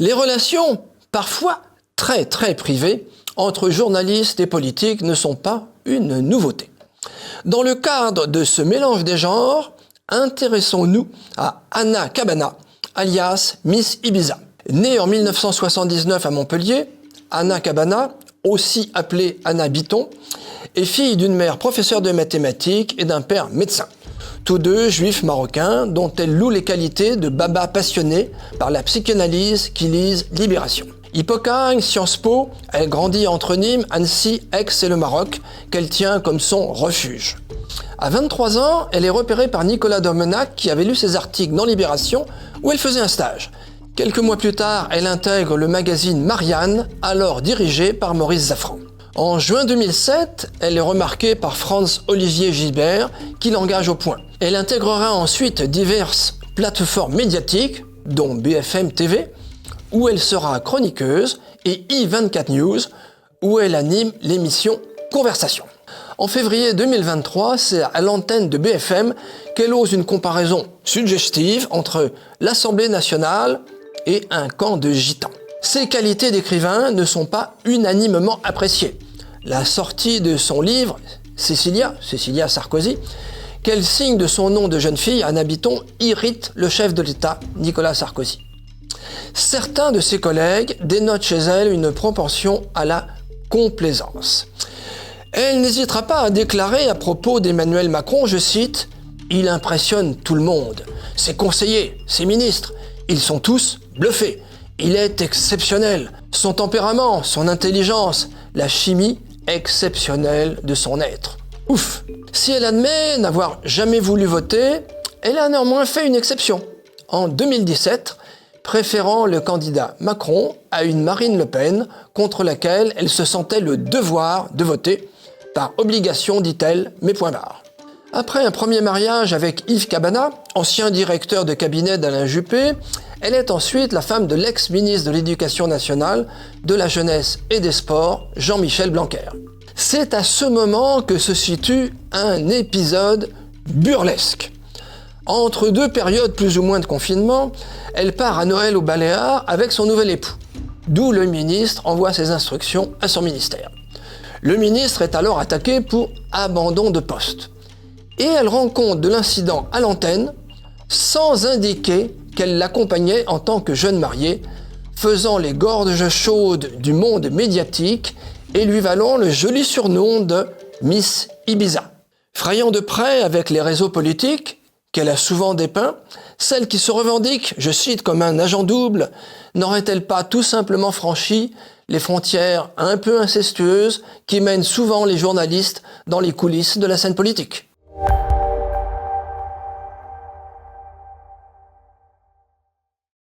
Les relations, parfois très privées, entre journalistes et politiques ne sont pas une nouveauté. Dans le cadre de ce mélange des genres, intéressons-nous à Anna Cabana, alias Miss Ibiza. Née en 1979 à Montpellier, Anna Cabana, aussi appelée Anna Bitton, est fille d'une mère professeure de mathématiques et d'un père médecin. Tous deux juifs marocains dont elle loue les qualités de baba passionné par la psychanalyse qui lise Libération. Hippocagne, Sciences Po, elle grandit entre Nîmes, Annecy, Aix et le Maroc, qu'elle tient comme son refuge. À 23 ans, elle est repérée par Nicolas Domenach qui avait lu ses articles dans Libération où elle faisait un stage. Quelques mois plus tard, elle intègre le magazine Marianne, alors dirigé par Maurice Zaffran. En juin 2007, elle est remarquée par Franz-Olivier Gilbert qui l'engage au point. Elle intégrera ensuite diverses plateformes médiatiques, dont BFM TV, où elle sera chroniqueuse, et i24 News, où elle anime l'émission Conversation. En février 2023, c'est à l'antenne de BFM qu'elle ose une comparaison suggestive entre l'Assemblée nationale et un camp de gitans. Ses qualités d'écrivain ne sont pas unanimement appréciées. La sortie de son livre « Cécilia Sarkozy », qu'elle signe de son nom de jeune fille, Anna Bitton, irrite le chef de l'État, Nicolas Sarkozy. Certains de ses collègues dénotent chez elle une propension à la complaisance. Elle n'hésitera pas à déclarer à propos d'Emmanuel Macron, je cite, « Il impressionne tout le monde. Ses conseillers, ses ministres, ils sont tous bluffés. Il est exceptionnel. Son tempérament, son intelligence, la chimie exceptionnelle de son être. » Ouf! Si elle admet n'avoir jamais voulu voter, elle a néanmoins fait une exception. En 2017, préférant le candidat Macron à une Marine Le Pen contre laquelle elle se sentait le devoir de voter, par obligation, dit-elle, mais point barre. Après un premier mariage avec Yves Cabana, ancien directeur de cabinet d'Alain Juppé, elle est ensuite la femme de l'ex-ministre de l'Éducation nationale, de la Jeunesse et des Sports, Jean-Michel Blanquer. C'est à ce moment que se situe un épisode burlesque. Entre deux périodes plus ou moins de confinement, elle part à Noël aux Baléares avec son nouvel époux, d'où le ministre envoie ses instructions à son ministère. Le ministre est alors attaqué pour abandon de poste. Et elle rend compte de l'incident à l'antenne sans indiquer qu'elle l'accompagnait en tant que jeune mariée, faisant les gorges chaudes du monde médiatique et lui valant le joli surnom de Miss Ibiza. Frayant de près avec les réseaux politiques, qu'elle a souvent dépeints, celle qui se revendique, je cite, comme un agent double, n'aurait-elle pas tout simplement franchi les frontières un peu incestueuses qui mènent souvent les journalistes dans les coulisses de la scène politique ?